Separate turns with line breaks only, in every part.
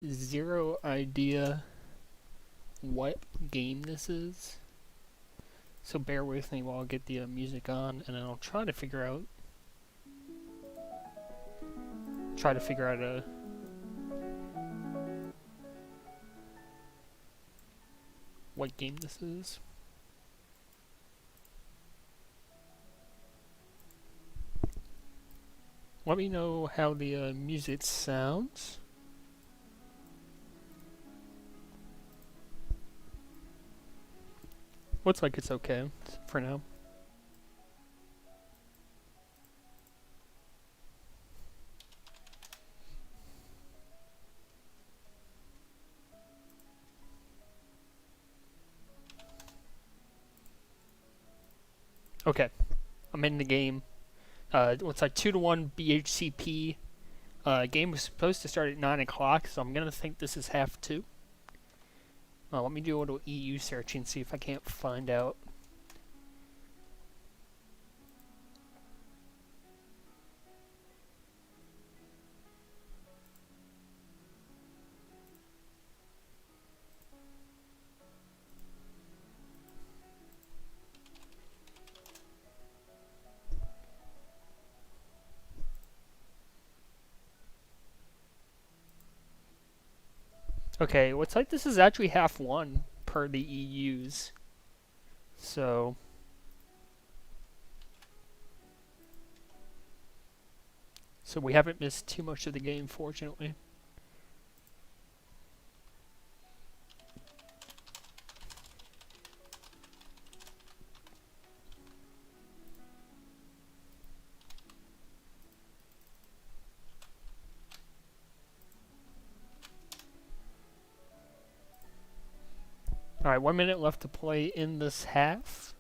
zero idea what game this is. So bear with me while I get the music on, and I'll try to figure out what game this is. Let me know how the music sounds. Looks like it's okay for now. Okay, I'm in the game. Looks like 2-1 BHCP. Game was supposed to start at 9 o'clock, so I'm gonna think this is half 2. Let me do a little EU search and see if I can't find out. Okay, looks like this is actually half 1 per the EUs. So we haven't missed too much of the game, fortunately. Alright, 1 minute left to play in this half.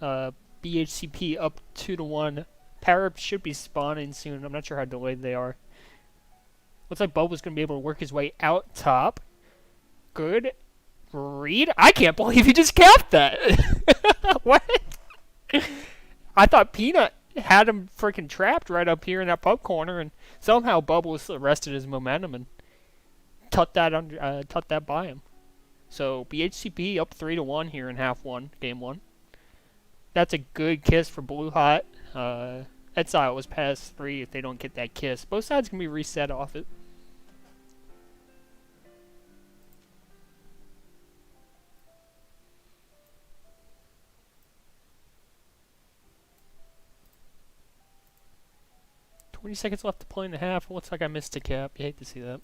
BHCP up 2-1. Power-ups should be spawning soon. I'm not sure how delayed they are. Looks like Bubba's going to be able to work his way out top. Good read. I can't believe he just capped that. What? I thought Peanut had him freaking trapped right up here in that pub corner, and somehow Bubbles arrested his momentum and tucked that by him. So BHCP up 3-1 here in half 1, game 1. That's a good kiss for Blue Hot. That's how it was past 3 if they don't get that kiss. Both sides can be reset off it. "20 seconds left to play in the half. Looks like I missed a cap. You hate to see that.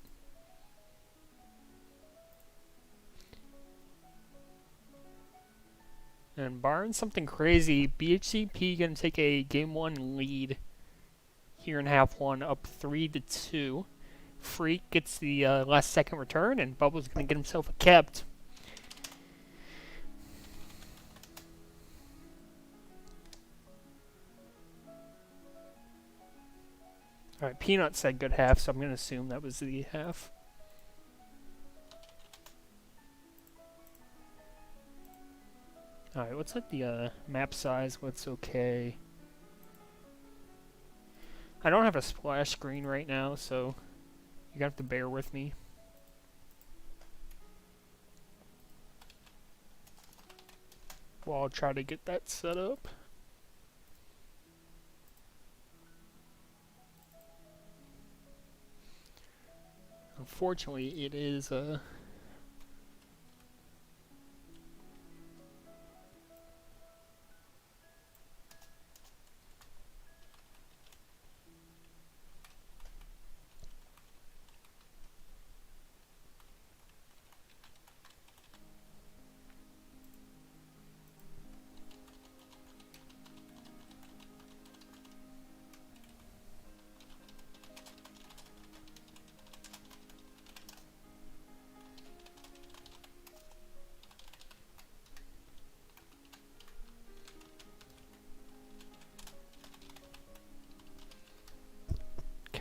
And barring something crazy, BHCP gonna take a game 1 lead here in half 1, up 3-2. Freak gets the last second return, and Bubba's gonna get himself a kept. Alright, Peanut said good half, so I'm gonna assume that was the half. Alright, what's like the map size? What's okay? I don't have a splash screen right now, so you're gonna have to bear with me. Well, I'll try to get that set up. Unfortunately, it is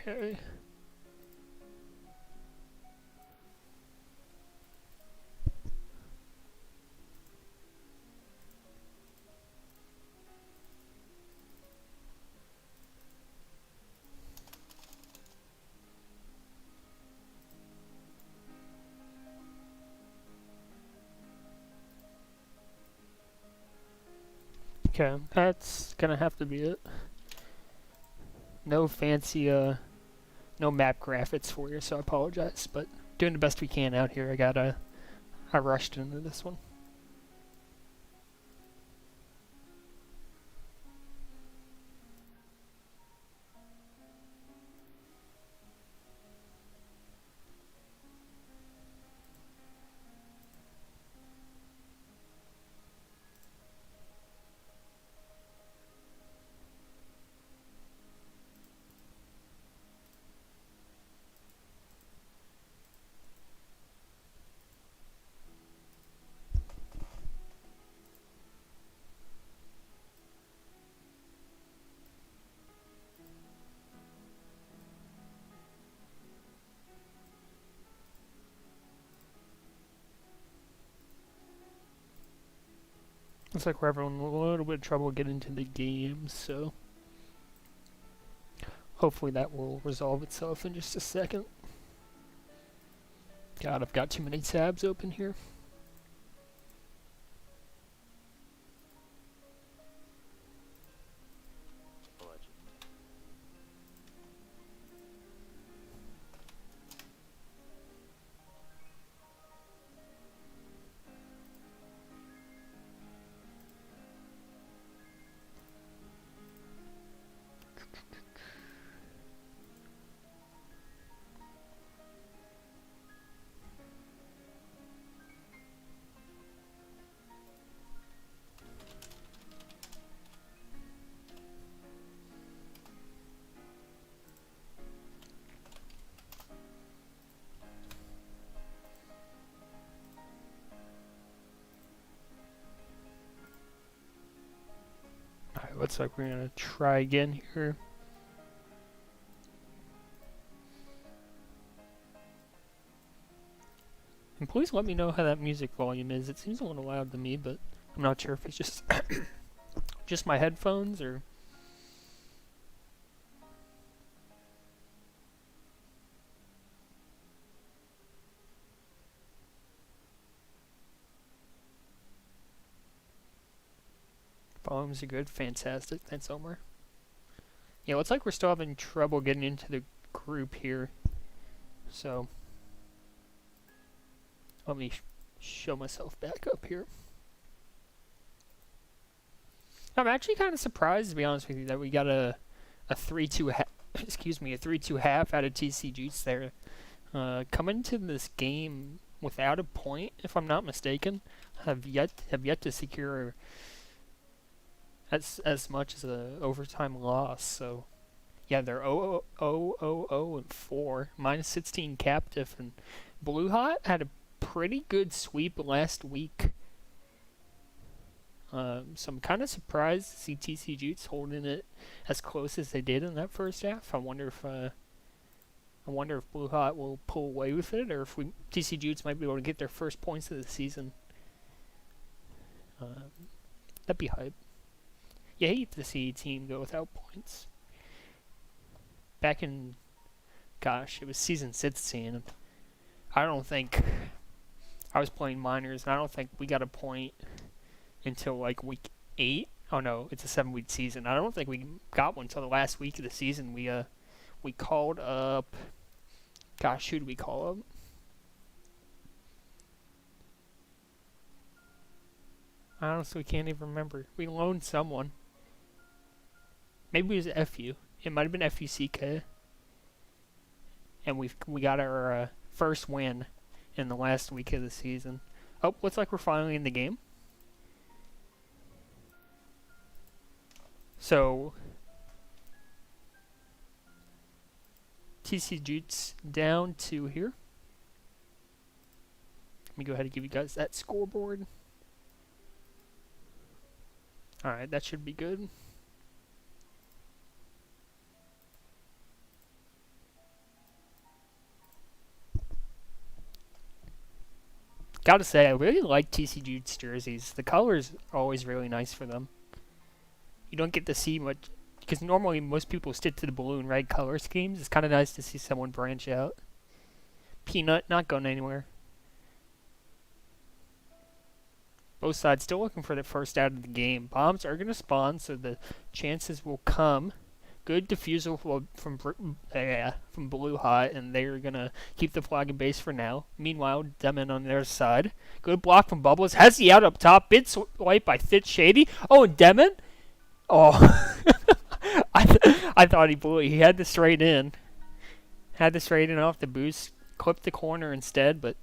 okay. Okay, that's gonna have to be it. No fancy, no map graphics for you, so I apologize, but doing the best we can out here. I rushed into this one. Looks like we're having a little bit of trouble getting into the game, so hopefully that will resolve itself in just a second. God, I've got too many tabs open here. Alright, looks like we're gonna try again here. And please let me know how that music volume is. It seems a little loud to me, but I'm not sure if it's just just my headphones or... Volumes are good. Fantastic. Thanks, Omar. Yeah, looks like we're still having trouble getting into the group here. So, let me show myself back up here. I'm actually kind of surprised, to be honest with you, that we got a 3-2 excuse me, a 3-2 half out of TC Jukes there. Coming to this game without a point, if I'm not mistaken, have yet to secure as much as a overtime loss. So yeah, they're 0-0-0-4, minus 16 captive, and Blue Hot had a pretty good sweep last week. So I'm kind of surprised to see TC Jukes holding it as close as they did in that first half. I wonder if Blue Hot will pull away with it, or if TC Jukes might be able to get their first points of the season. That'd be hype. You hate to see a team go without points. Back in, gosh, it was season 16. I don't think I was playing minors, and I don't think we got a point until like week 8. Oh no, it's a 7-week season. I don't think we got one until the last week of the season. We called up. Gosh, who did we call up? I honestly can't even remember. We loaned someone. Maybe it was FU. It might have been FUCK. And we got our first win in the last week of the season. Oh, looks like we're finally in the game. So, TC Jukes down to here. Let me go ahead and give you guys that scoreboard. Alright, that should be good. Gotta say, I really like TC Jukes jerseys. The colors are always really nice for them. You don't get to see much, because normally most people stick to the blue and red color schemes. It's kind of nice to see someone branch out. Peanut, not going anywhere. Both sides still looking for the first out of the game. Bombs are going to spawn, so the chances will come. Good defusal from Blue Hot, and they're going to keep the flag in base for now. Meanwhile, Demon on their side. Good block from Bubbles. Has the out up top. Bit swipe by Fit Shady. Oh, and Demon? Oh. I thought he blew it. He had the straight in. Had the straight in off the boost. Clipped the corner instead, but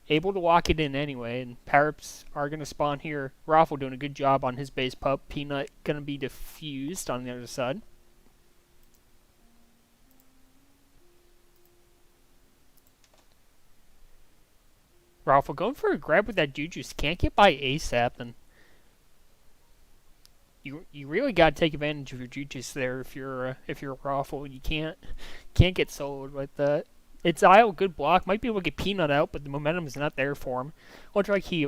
able to lock it in anyway. And Paraps are going to spawn here. Raffle doing a good job on his base pup. Peanut going to be diffused on the other side. Raffle going for a grab with that Jukes. Can't get by ASAP, and you really got to take advantage of your Jukes there if you're Raffle. You can't get soloed with that. It's Isle, good block. Might be able to get Peanut out, but the momentum is not there for him. Looks like he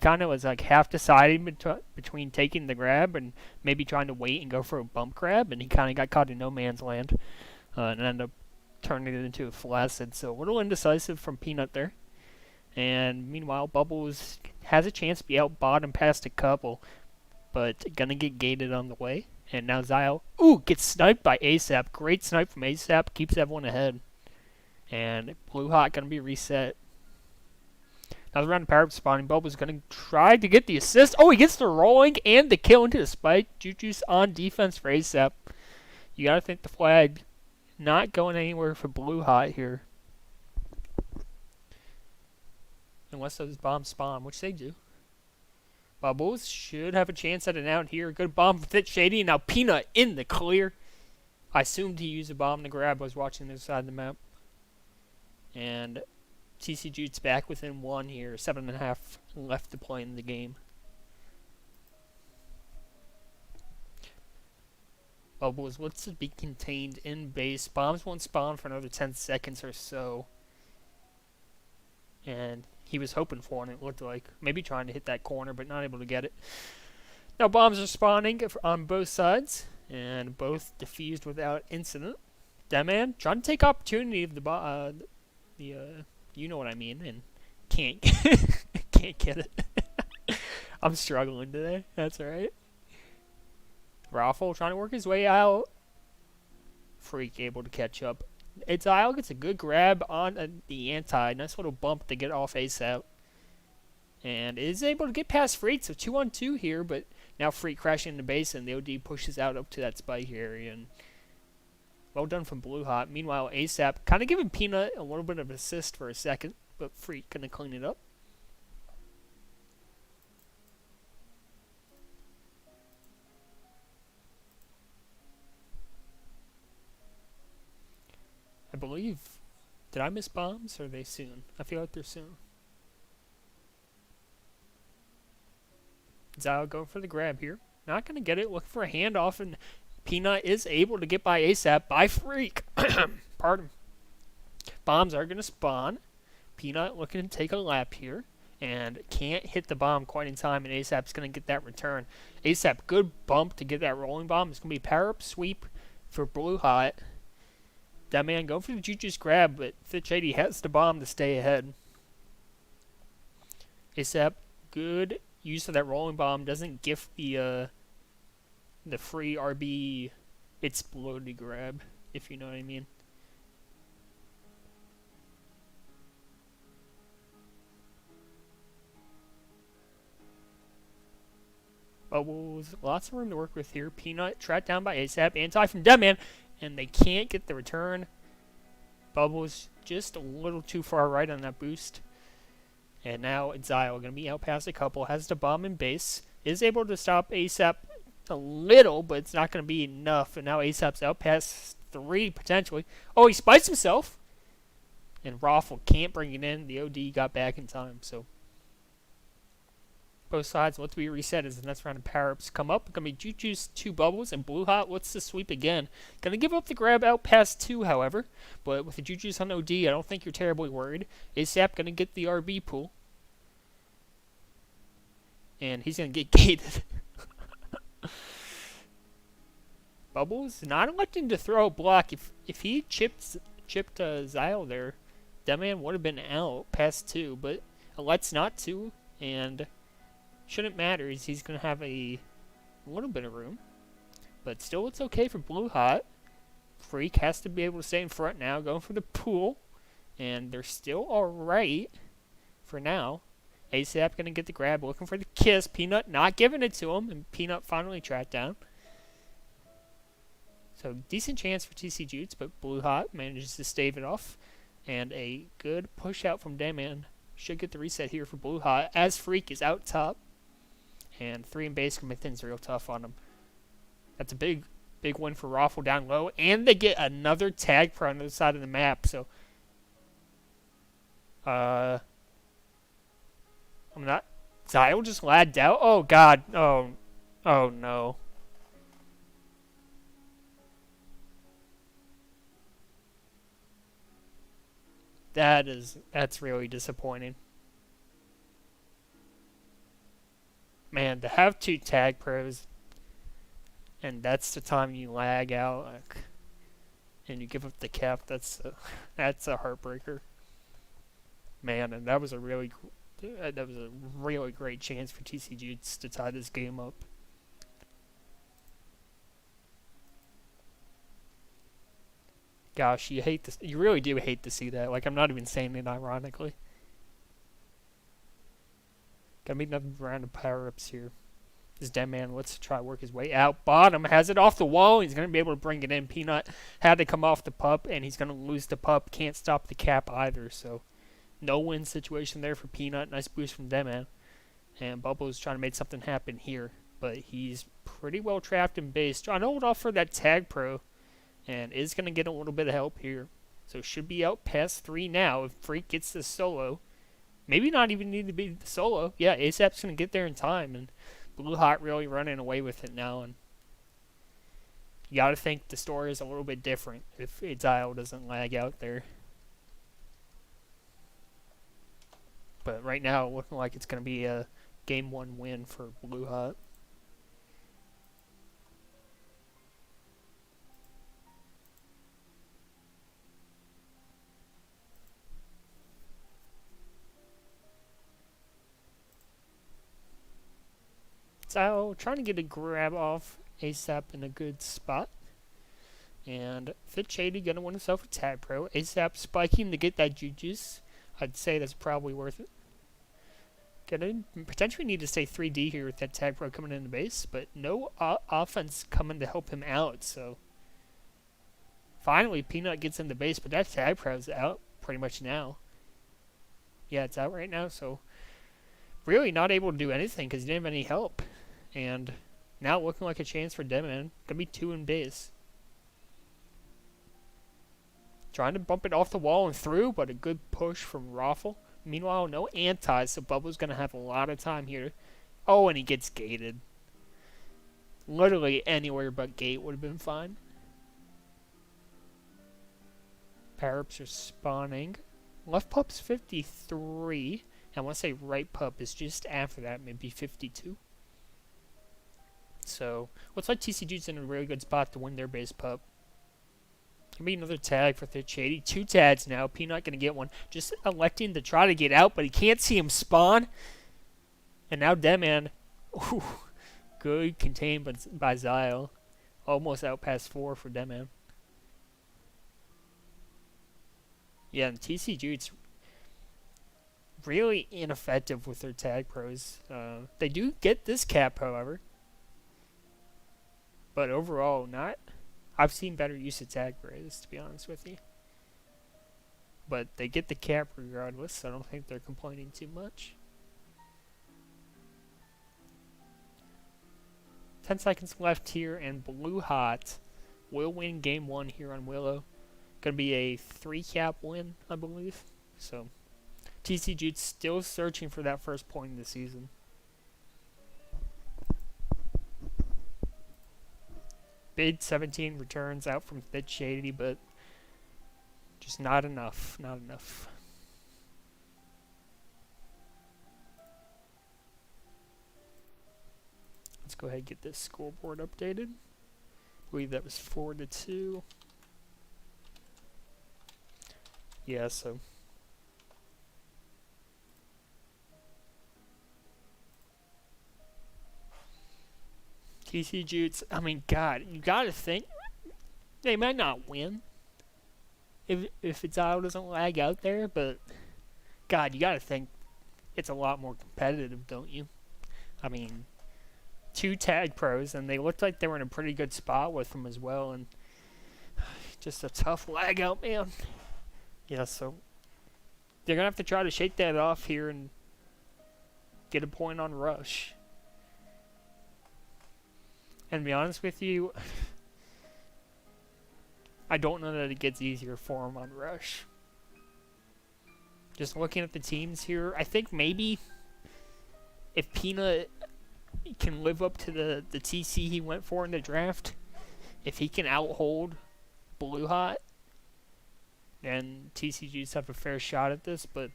kind of was like half deciding between taking the grab and maybe trying to wait and go for a bump grab, and he kind of got caught in no man's land and ended up turning it into a flaccid. So a little indecisive from Peanut there. And meanwhile, Bubbles has a chance to be out bottom past a couple, but gonna get gated on the way. And now Zyle, gets sniped by ASAP. Great snipe from ASAP, keeps everyone ahead. And Blue Hot gonna be reset. Another round of power up spawning. Bubbles gonna try to get the assist. Oh, he gets the rolling and the kill into the spike. Jukes on defense for ASAP. You gotta think the flag not going anywhere for Blue Hot here. Unless those bombs spawn, which they do. Bubbles should have a chance at an out here. Good bomb from Fit Shady. Now Peanut in the clear. I assumed he used a bomb to grab. I was watching this side of the map. And TC Jude's back within 1 here. 7.5 left to play in the game. Bubbles looks to be contained in base. Bombs won't spawn for another 10 seconds or so. And he was hoping for it, it looked like. Maybe trying to hit that corner, but not able to get it. Now bombs are spawning on both sides, and both defused without incident. Deadman trying to take opportunity of the you know what I mean, and can't can't get it. I'm struggling today. That's alright. Raffle trying to work his way out. Freak able to catch up. It's Isle gets a good grab on the anti. Nice little bump to get off ASAP. And is able to get past Freak, so 2-on-2 here, but now Freak crashing into base, and the OD pushes out up to that spike area. And well done from Blue Hot. Meanwhile, ASAP kind of giving Peanut a little bit of assist for a second, but Freak gonna clean it up. I believe, did I miss bombs, or are they soon? I feel like they're soon. Zyle going for the grab here. Not going to get it. Looking for a handoff, and Peanut is able to get by ASAP by Freak. Pardon. Bombs are going to spawn. Peanut looking to take a lap here, and can't hit the bomb quite in time, and ASAP's going to get that return. ASAP, good bump to get that rolling bomb. It's going to be power up sweep for Blue Hot. That man going for the Jukes grab, but Fit Shady has the bomb to stay ahead. ASAP, good use of that rolling bomb. Doesn't gift the free RB explodey grab, if you know what I mean. Bubbles, lots of room to work with here. Peanut tracked down by ASAP. Anti from Deadman, and they can't get the return. Bubbles just a little too far right on that boost. And now it's Zyle going to be out past a couple. Has the bomb in base. Is able to stop ASAP a little, but it's not going to be enough. And now ASAP's out past 3 potentially. Oh, he spikes himself. And Raffle can't bring it in. The OD got back in time, so both sides look to be reset as the next round of power-ups come up. Going to be Jukes, 2 Bubbles, and Blue Hot looks to sweep again. Going to give up the grab out past 2, however. But with the Jukes on OD, I don't think you're terribly worried. ASAP going to get the RB pool. And he's going to get gated. Bubbles not electing to throw a block. If he chipped Zyle there, that man would have been out past 2. But elects not to, and shouldn't matter. He's going to have a little bit of room. But still, it's okay for Blue Hot. Freak has to be able to stay in front now, going for the pool. And they're still alright for now. ASAP going to get the grab, looking for the kiss. Peanut not giving it to him, and Peanut finally tracked down. So, decent chance for TC Jukes, but Blue Hot manages to stave it off. And a good push out from Deadman. Should get the reset here for Blue Hot, as Freak is out top. And 3 in base, Committen's real tough on him. That's a big win for Raffle down low. And they get another tag pro on the other side of the map, so... I'm not... Zyle just lagged out? Oh, God. Oh no. That's really disappointing. Man, to have 2 tag pros, and that's the time you lag out, like, and you give up the cap, that's a heartbreaker. Man, and that was a really great chance for TC Jukes to tie this game up. Gosh, you really do hate to see that. Like, I'm not even saying it ironically. Gotta be another round of power-ups here. This Deadman lets try to work his way out. Bottom has it off the wall. He's gonna be able to bring it in. Peanut had to come off the pup, and he's gonna lose the pup. Can't stop the cap either, so no win situation there for Peanut. Nice boost from Deadman. And Bubbles trying to make something happen here, but he's pretty well trapped in base. Trying to hold off for that tag pro. And is going to get a little bit of help here. So should be out past 3 now if Freak gets the solo. Maybe not even need to be the solo. Yeah, ASAP's going to get there in time. And Blue Hot really running away with it now. And you got to think the story is a little bit different if Zyle doesn't lag out there. But right now, looking like it's going to be a Game 1 win for Blue Hot. So, trying to get a grab off ASAP in a good spot. And Fit Shady gonna win himself a tag pro. ASAP spiking to get that Jukes. I'd say that's probably worth it. Gonna potentially need to stay 3D here with that tag pro coming in the base, but no offense coming to help him out, so. Finally, Peanut gets in the base, but that tag pro's out pretty much now. Yeah, it's out right now, so. Really not able to do anything because he didn't have any help. And now looking like a chance for Deadman. Gonna be 2 in base. Trying to bump it off the wall and through, but a good push from Raffle. Meanwhile, no anti, so Bubble's gonna have a lot of time here. Oh, and he gets gated. Literally anywhere but gate would have been fine. Power-ups are spawning. Left pup's 53. I want to say right pup is just after that, maybe 52. So, looks like TC Jukes in a really good spot to win their base pup. Gonna be another tag for Thitch 80. 2 tags now. Peanut gonna get one. Just electing to try to get out, but he can't see him spawn. And now Deadman. Ooh, good contained by Zyle. Almost out past 4 for Deadman. Yeah, and TC Jukes really ineffective with their tag pros. They do get this cap, however. But overall, not. I've seen better use of tag pros, to be honest with you. But they get the cap regardless, so I don't think they're complaining too much. 10 seconds left here, and Blue Hot will win Game 1 here on Willow. Gonna be a 3 cap win, I believe. So, TC Jukes still searching for that first point in the season. Bid 17 returns out from Thitch Shady, but just not enough. Not enough. Let's go ahead and get this scoreboard updated. I believe that was 4-2. Yeah, so TC Jutes, I mean, God, you gotta think they might not win if Exile doesn't lag out there, but God, you gotta think it's a lot more competitive, don't you? I mean, two tag pros, and they looked like they were in a pretty good spot with them as well, and just a tough lag out, man. Yeah, so they're gonna have to try to shake that off here and get a point on Rush. And to be honest with you, I don't know that it gets easier for them on Rush. Just looking at the teams here, I think maybe if Peanut can live up to the TC he went for in the draft, if he can outhold Blue Hot, then TCGs have a fair shot at this, but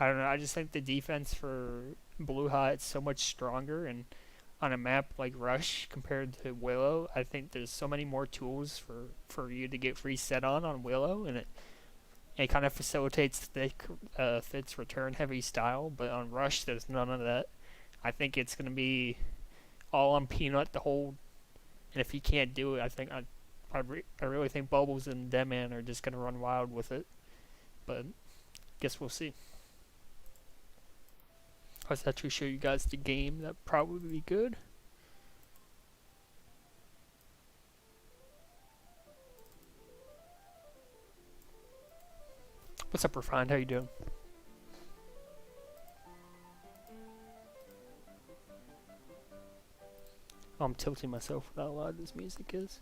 I don't know, I just think the defense for Blue Hot is so much stronger, and on a map like Rush compared to Willow, I think there's so many more tools for you to get reset on Willow, and it kind of facilitates Fit's return heavy style, but on Rush there's none of that. I think it's going to be all on Peanut to hold, and if he can't do it, I really think Bubbles and Deadman are just going to run wild with it, but guess we'll see. I was actually show you guys the game. That'd probably be good. What's up, Refined? How you doing? I'm tilting myself with how loud this music is.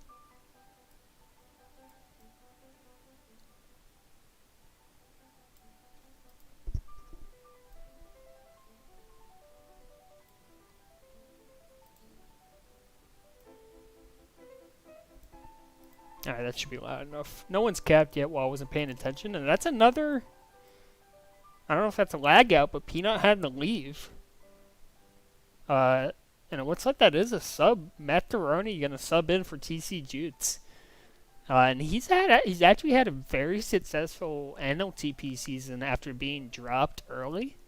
Alright, that should be loud enough. No one's capped yet while I wasn't paying attention, and that's another... I don't know if that's a lag out, but Peanut had to leave. And it looks like that is a sub. Matt Taroni gonna sub in for TC Jutes. And he's actually had a very successful MLTP season after being dropped early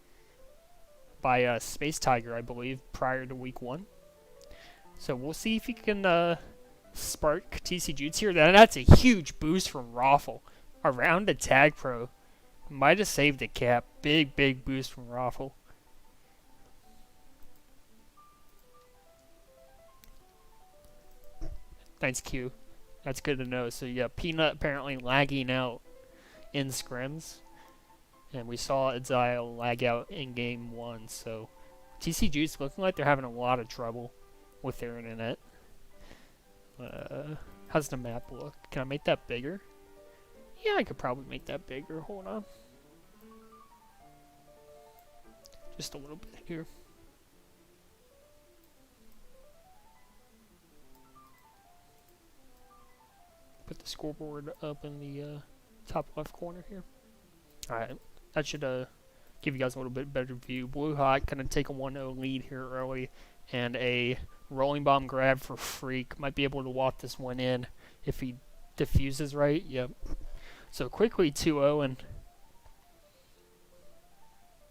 by Space Tiger, I believe, prior to week 1. So we'll see if he can spark TC Jutes here. That's a huge boost from Raffle. Around the tag pro. Might have saved the cap. Big boost from Raffle. Thanks, Q. That's good to know. So yeah, Peanut apparently lagging out in scrims. And we saw Exile lag out in game 1. So TCG's looking like they're having a lot of trouble with their internet. How's the map look? Can I make that bigger? Yeah, I could probably make that bigger. Hold on. Just a little bit here. Put the scoreboard up in the top left corner here. Alright, that should give you guys a little bit better view. Blue Hot gonna take a 1-0 lead here early, and a rolling bomb grab for Freak. Might be able to walk this one in if he diffuses right. Yep. So quickly 2-0, and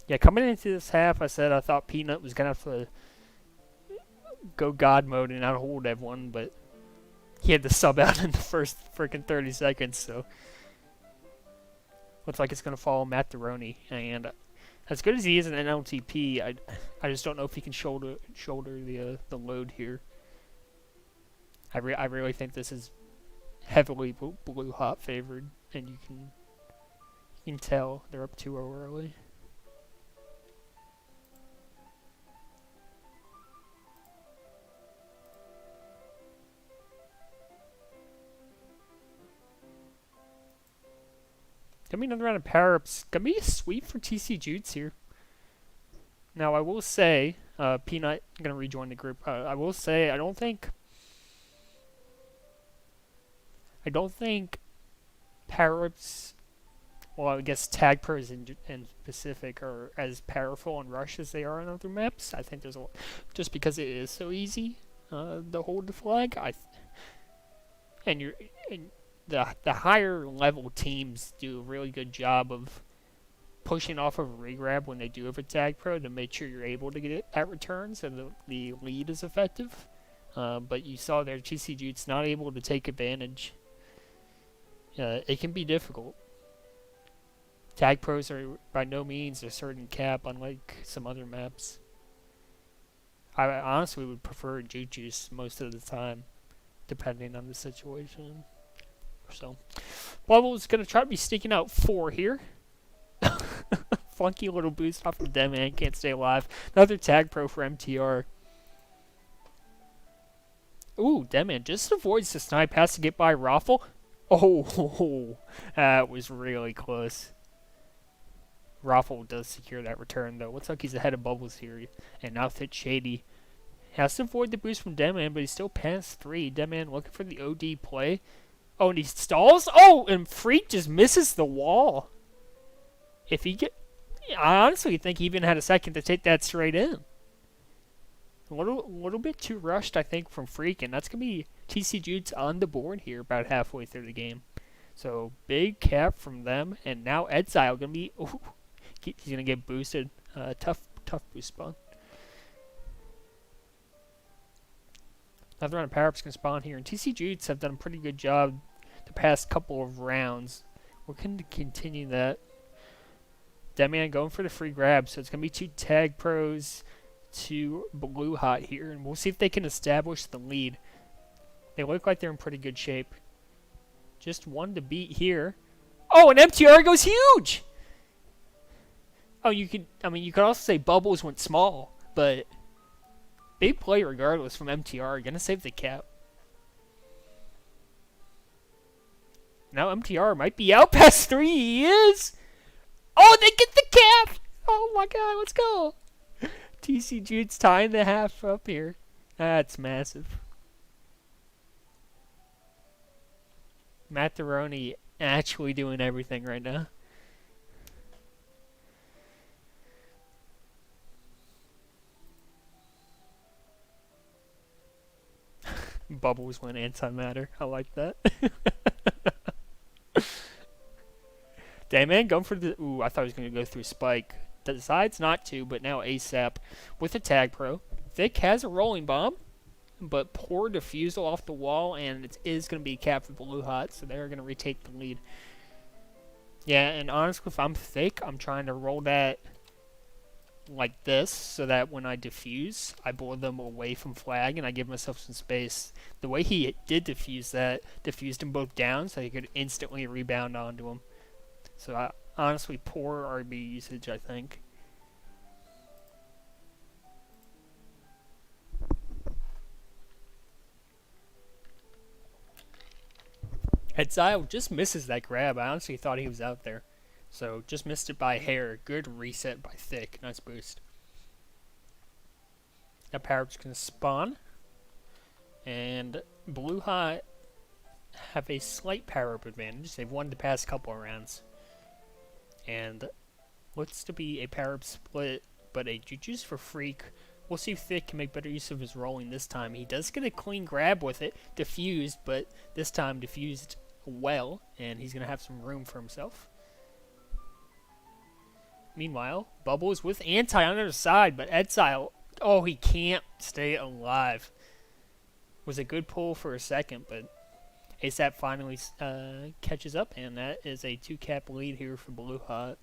yeah, coming into this half, I said I thought Peanut was gonna have to go God mode and outhold everyone, but he had to sub out in the first freaking 30 seconds, so looks like it's going to follow Matt Taroni. And as good as he is in MLTP, I just don't know if he can shoulder the load here. I really think this is heavily Blue Hot favored, and you can tell they're up 2-0 early. Gonna be another round of power-ups. Gonna be a sweep for TC Jutes here. Now, I will say, Peanut gonna rejoin the group. I will say, I don't think power-ups, well, I guess tag pros in Pacific are as powerful on Rush as they are on other maps. I think there's just because it is so easy to hold the flag. The higher level teams do a really good job of pushing off of a regrab when they do have a tag pro to make sure you're able to get it at returns and the lead is effective. But you saw there TC Jukes not able to take advantage. It can be difficult. Tag pros are by no means a certain cap, unlike some other maps. I honestly would prefer Jukes most of the time, depending on the situation. So, Bubble's going to try to be sneaking out 4 here. Funky little boost off of Deadman, can't stay alive. Another tag pro for MTR. Ooh, Deadman just avoids the snipe, has to get by Raffle. Oh, that was really close. Raffle does secure that return, though. Looks like he's ahead of Bubbles here. And now Fit Shady has to avoid the boost from Deadman, but he's still past 3. Deadman looking for the OD play. Oh, and he stalls. Oh, and Freak just misses the wall. If he get... I honestly think he even had a second to take that straight in. A little bit too rushed, I think, from Freak, and that's going to be TC Jukes on the board here about halfway through the game. So, big cap from them, and now Exile going to be... Ooh, he's going to get boosted. Tough boost spawn. Another round of power-ups can spawn here, and TC Jukes have done a pretty good job the past couple of rounds. We're going to continue that. Deadman going for the free grab, so it's going to be 2 tag pros, 2 blue hot here, and we'll see if they can establish the lead. They look like they're in pretty good shape. Just 1 to beat here. Oh, and MTR goes huge! Oh, you could also say Bubbles went small, but big play regardless from MTR. Gonna save the cap. Now MTR might be out past 3. He is! Oh, they get the cap! Oh my god, let's go! TC Jukes tying the half up here. That's massive. Matteroni actually doing everything right now. Bubbles went antimatter. I like that. Dayman going for the... Ooh, I thought he was going to go through Spike. Decides not to, but now ASAP with a tag pro. Vic has a rolling bomb, but poor defusal off the wall, and it is going to be capped for Blue Hot, so they're going to retake the lead. Yeah, and honestly, if I'm Thick, I'm trying to roll that like this, so that when I defuse, I blow them away from flag, and I give myself some space. The way he did defuse that, defused them both down, so he could instantly rebound onto them. So, honestly, poor RB usage, I think. Exile just misses that grab. I honestly thought he was out there. So, just missed it by hair. Good reset by Thick. Nice boost. Now, Power-Up's going to spawn. And Blue Hot have a slight Power-Up advantage. They've won the past couple of rounds. And looks to be a power-up split, but a Jukes for Freak. We'll see if Thick can make better use of his rolling this time. He does get a clean grab with it, diffused, but this time diffused well, and he's going to have some room for himself. Meanwhile, Bubbles with Anti on the other side, but Exile, oh, he can't stay alive. Was a good pull for a second, but ASAP finally catches up, and that is a 2-cap lead here for Blue Hot.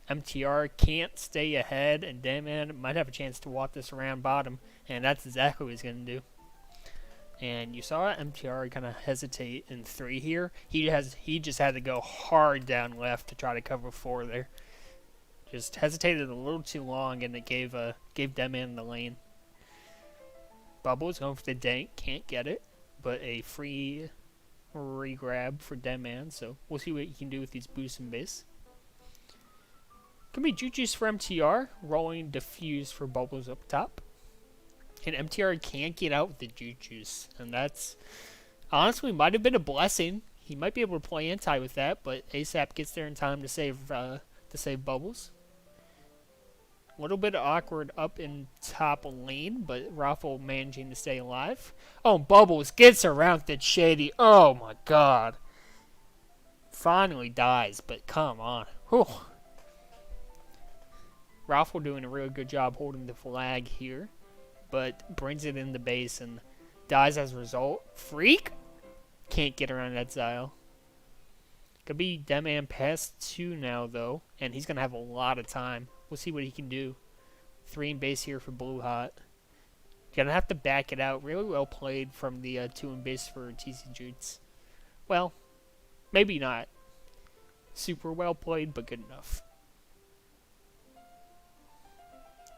MTR can't stay ahead, and Dayman might have a chance to walk this around bottom, and that's exactly what he's going to do. And you saw MTR kind of hesitate in 3 here. He just had to go hard down left to try to cover 4 there. Just hesitated a little too long, and it gave Dayman the lane. Bubbles going for the dank, can't get it, but a free re-grab for Deadman, so we'll see what he can do with these boosts and base. Could be Jukes for MTR, rolling diffuse for Bubbles up top. And MTR can't get out with the Jukes, and that's honestly might have been a blessing. He might be able to play anti with that, but ASAP gets there in time to save Bubbles. A little bit awkward up in top lane, but Raffle managing to stay alive. Oh, Bubbles gets around that Shady. Oh my god. Finally dies, but come on. Whew. Raffle doing a really good job holding the flag here, but brings it in the base and dies as a result. Freak! Can't get around Exile. Could be Deadman past 2 now, though, and he's going to have a lot of time. We'll see what he can do. 3 in base here for Blue Hot. Gonna have to back it out. Really well played from the 2 in base for TC Jukes. Well, maybe not super well played, but good enough.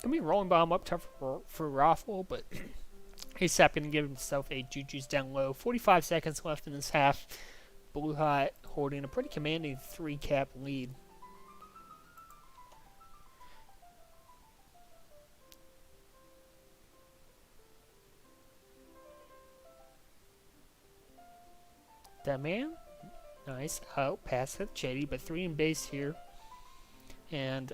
Gonna be rolling bomb up tough for Raffle, but ASAP gonna give himself a Juju's down low. 45 seconds left in this half. Blue Hot holding a pretty commanding 3-cap lead. That man, nice. Out past it, Shady, but 3 in base here. And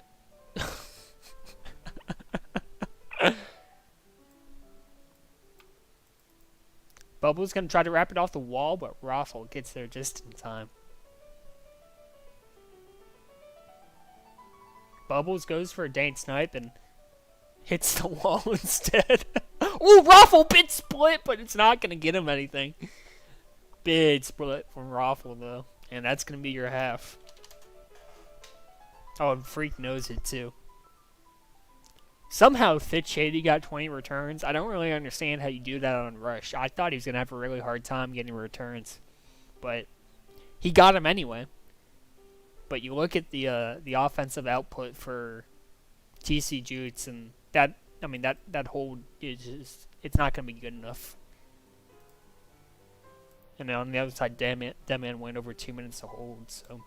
Bubble's going to try to wrap it off the wall, but Raffle gets there just in time. Bubbles goes for a dank snipe and hits the wall instead. Oh, Raffle bit split, but it's not going to get him anything. Big split from Raffle, though. And that's going to be your half. Oh, and Freak knows it, too. Somehow, Fit Shady got 20 returns. I don't really understand how you do that on Rush. I thought he was going to have a really hard time getting returns. But he got them anyway. But you look at the offensive output for TC Jukes, and that hold is just, it's not going to be good enough. And then on the other side, Deadman went over 2 minutes to hold, so.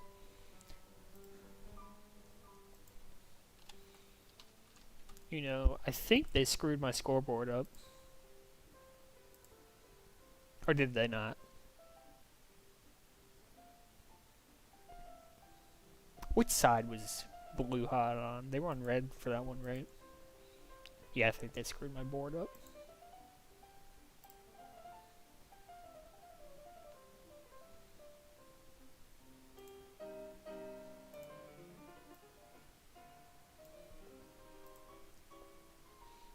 You know, I think they screwed my scoreboard up. Or did they not? Which side was Blue Hot on? They were on red for that one, right? Yeah, I think they screwed my board up.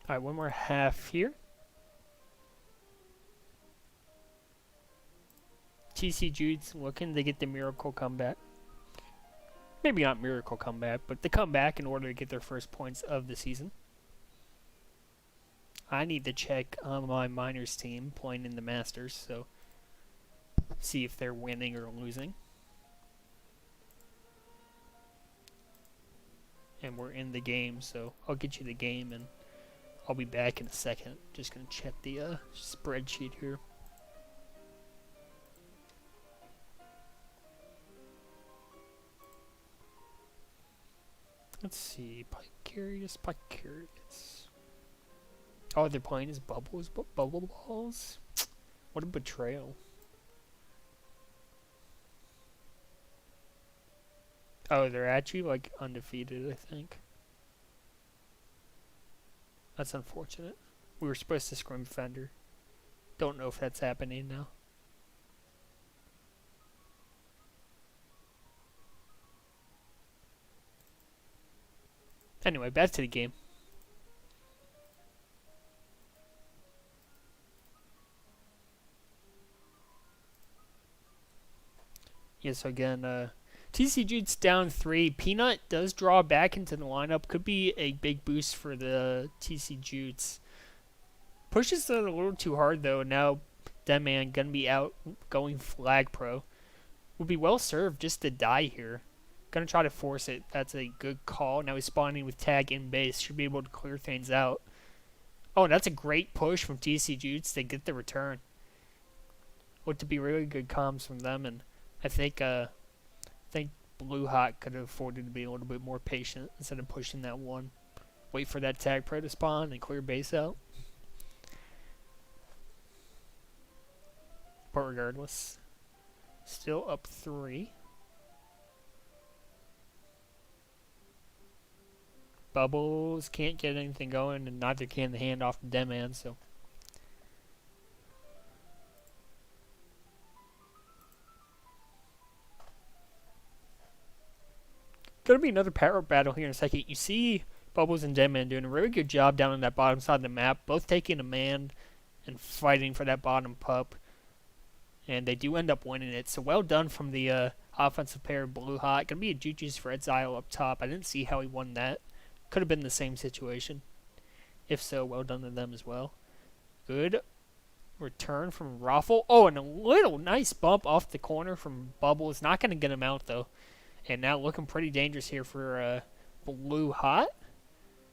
Alright, one more half here. TC Jukes looking to get the miracle comeback. Maybe not miracle comeback, but the comeback in order to get their first points of the season. I need to check on my minors team playing in the Masters, so see if they're winning or losing. And we're in the game, so I'll get you the game and I'll be back in a second. Just gonna check the spreadsheet here. Let's see, Picarius. Oh, they're playing as Bubble Balls? What a betrayal. Oh, they're actually like undefeated, I think. That's unfortunate. We were supposed to scrim Fender. Don't know if that's happening now. Anyway, back to the game. Yeah, so again, TC Jukes down 3. Peanut does draw back into the lineup. Could be a big boost for the TC Jukes. Pushes it a little too hard, though. Now, Deadman going to be out going flag pro. Would be well served just to die here. Going to try to force it. That's a good call. Now he's spawning with tag in base. Should be able to clear things out. Oh, that's a great push from TC Jukes to get the return. Looked to be really good comms from them, and I think Blue Hot could have afforded to be a little bit more patient instead of pushing that one. Wait for that tag pro to spawn and clear base out. But regardless, still up 3. Bubbles can't get anything going, and neither can the handoff to Deadman, so. Gonna be another power battle here in a second. You see Bubbles and Deadman doing a really good job down on that bottom side of the map, both taking a man and fighting for that bottom pup. And they do end up winning it, so well done from the offensive pair of Blue Hot. Gonna be a Jukes for Exile up top. I didn't see how he won that. Could have been the same situation. If so, well done to them as well. Good return from Raffle. Oh, and a little nice bump off the corner from Bubbles. Not going to get him out, though. And now looking pretty dangerous here for Blue Hot.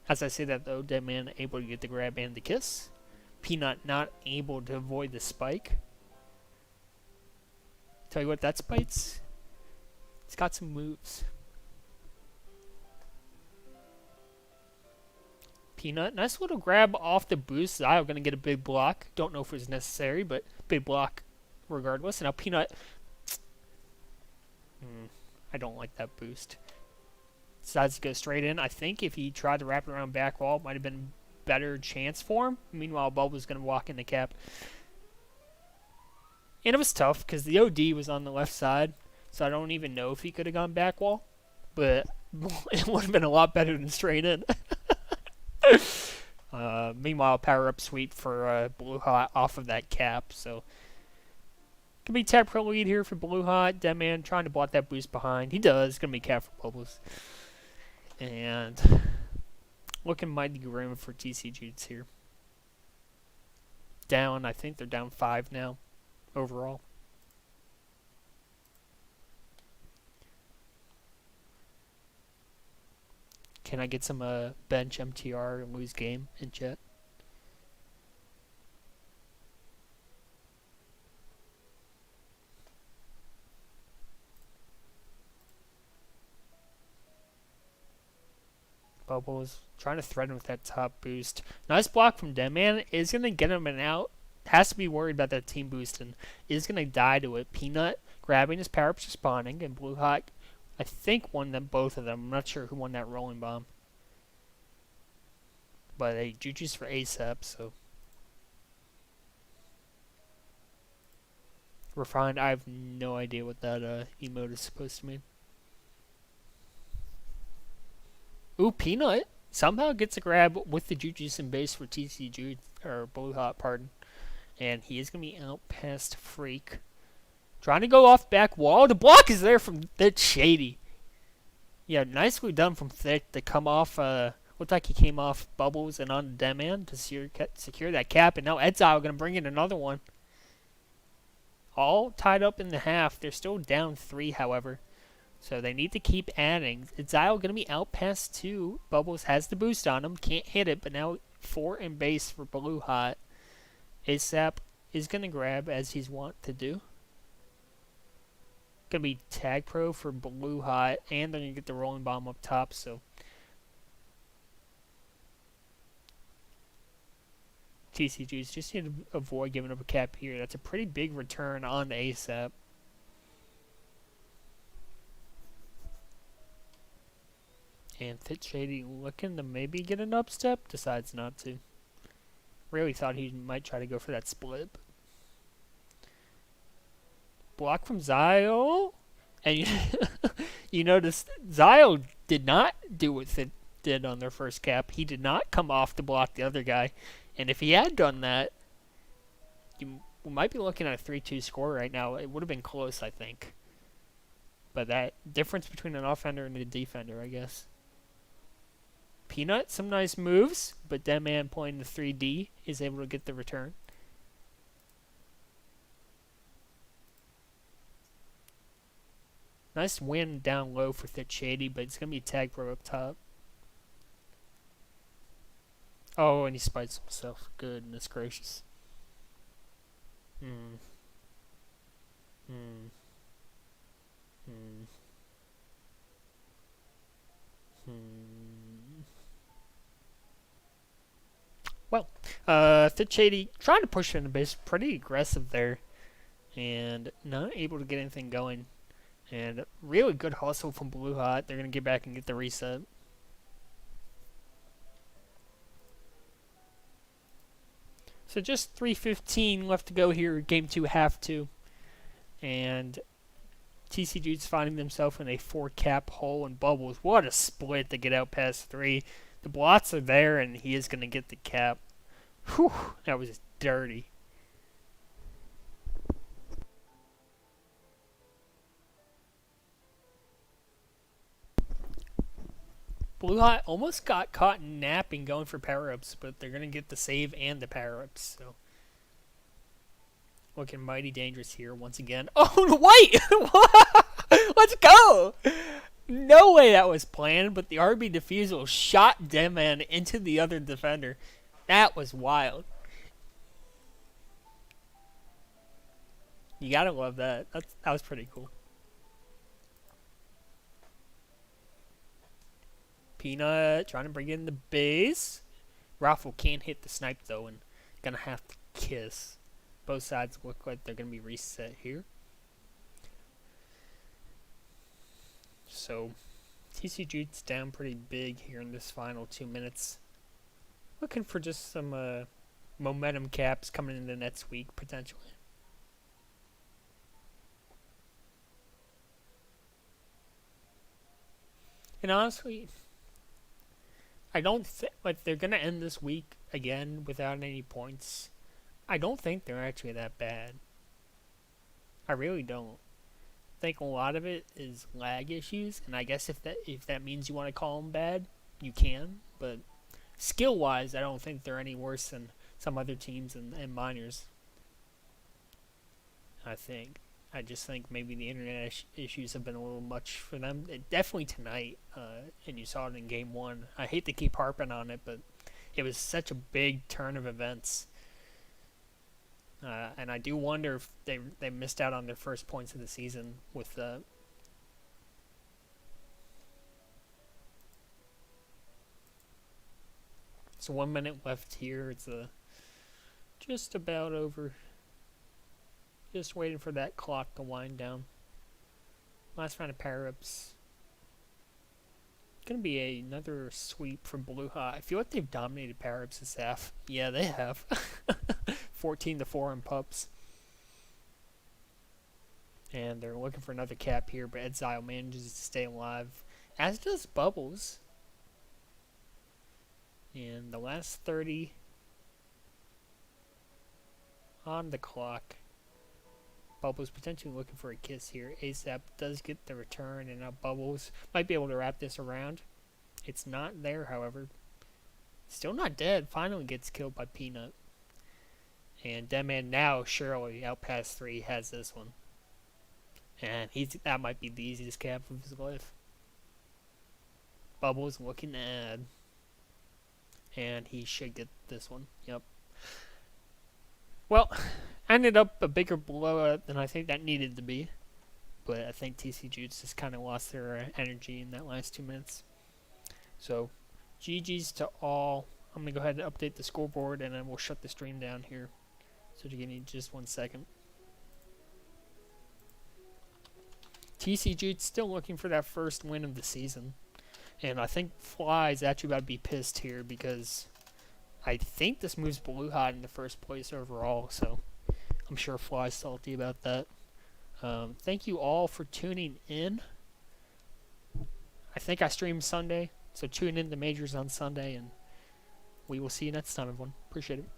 As I say that, though, Deadman able to get the grab and the kiss. Peanut not able to avoid the spike. Tell you what, that spike's... It's got some moves. Peanut, nice little grab off the boost. Zio going to get a big block. Don't know if it was necessary, but big block regardless. And now Peanut... I don't like that boost. Decides to go straight in. I think if he tried to wrap it around back wall, it might have been a better chance for him. Meanwhile, Bubba's going to walk in the cap. And it was tough because the OD was on the left side, so I don't even know if he could have gone back wall. But it would have been a lot better than straight in. Meanwhile, power up sweep for Blue Hot off of that cap. So, gonna be tap pro lead here for Blue Hot. Deadman trying to block that boost behind. He does. Gonna be cap for Bubbles. And looking mighty grim for TC Jukes here. Down, I think they're down 5 now overall. Can I get some bench MTR and lose game in chat? Bubbles trying to threaten with that top boost. Nice block from Deadman. Is going to get him an out. Has to be worried about that team boost and is going to die to it. Peanut grabbing his power-ups, responding, and Blue Hot, I think, won them, both of them. I'm not sure who won that rolling bomb. But a Jukes for ASAP, so. Refined, I have no idea what that emote is supposed to mean. Ooh, Peanut somehow gets a grab with the Jukes and base for TC Jukes, or Blue Hot, pardon. And he is going to be out past Freak. Trying to go off back wall. The block is there from that Shady. Yeah, nicely done from Thick to come off. Looked like he came off Bubbles and on Deadman to secure that cap. And now Exile going to bring in another one. All tied up in the half. They're still down 3, however. So they need to keep adding. Exile going to be out past 2. Bubbles has the boost on him. Can't hit it, but now 4 in base for Blue Hot. ASAP is going to grab as he's wont to do. Going to be tag pro for Blue Hot, and they're going to get the rolling bomb up top, so. TC Jukes just need to avoid giving up a cap here. That's a pretty big return on ASAP. And Fit Shady looking to maybe get an upstep, decides not to. Really thought he might try to go for that split. Block from Zio. And you notice Zio did not do what Fit did on their first cap. He did not come off to block the other guy. And if he had done that, we might be looking at a 3-2 score right now. It would have been close, I think. But that difference between an offender and a defender, I guess. Peanut, some nice moves, but Deadman playing the 3D is able to get the return. Nice win down low for Thick Shady, but it's going to be tag pro up top. Oh, and he spites himself. Goodness gracious. Well, Thick Shady trying to push in the base, pretty aggressive there, and not able to get anything going. And really good hustle from Blue Hot. They're going to get back and get the reset. So just 3:15 left to go here, game 2, half 2. And TC Jukes finding themselves in a 4 cap hole and Bubbles. What a split to get out past 3. The blots are there, and he is going to get the cap. Whew, that was dirty. Blue Hot almost got caught napping going for power-ups, but they're going to get the save and the power-ups, so... Looking mighty dangerous here once again. Oh, wait! Let's go! No way that was planned, but the RB defusal shot Deadman into the other defender. That was wild. You gotta love that. That was pretty cool. Peanut trying to bring in the base. Raffle can't hit the snipe though, and gonna have to kiss. Both sides look like they're gonna be reset here. So TC Jukes down pretty big here in this final 2 minutes. Looking for just some momentum caps coming into next week potentially. And honestly, I don't think like they're gonna end this week again without any points. I don't think they're actually that bad. I really don't. I think a lot of it is lag issues, and I guess if that means you want to call them bad, you can. But skill wise, I don't think they're any worse than some other teams and minors. I just think maybe the internet issues have been a little much for them. Definitely tonight, and you saw it in Game 1. I hate to keep harping on it, but it was such a big turn of events. And I do wonder if they missed out on their first points of the season with So 1 minute left here. It's just about over. Just waiting for that clock to wind down. Last round of power-ups. Gonna be another sweep from Blue Hot. I feel like they've dominated power-ups this half. Yeah, they have. 14-4 on pups. And they're looking for another cap here, but Exile manages to stay alive. As does Bubbles. And the last 30 on the clock. Bubbles potentially looking for a kiss here. ASAP does get the return, and now Bubbles might be able to wrap this around. It's not there, however. Still not dead. Finally gets killed by Peanut. And Deadman now surely out past 3 has this one. And that might be the easiest cap of his life. Bubbles looking to add. And he should get this one. Yep. Well, ended up a bigger blowout than I think that needed to be. But I think TC Jukes just kind of lost their energy in that last 2 minutes. So, GG's to all. I'm going to go ahead and update the scoreboard, and then we'll shut the stream down here. So you need just 1 second. TC Jukes still looking for that first win of the season. And I think Fly is actually about to be pissed here because I think this moves Blue Hot in the first place overall. So I'm sure Fly's salty about that. Thank you all for tuning in. I think I stream Sunday. So tune in to Majors on Sunday. And we will see you next time, everyone. Appreciate it.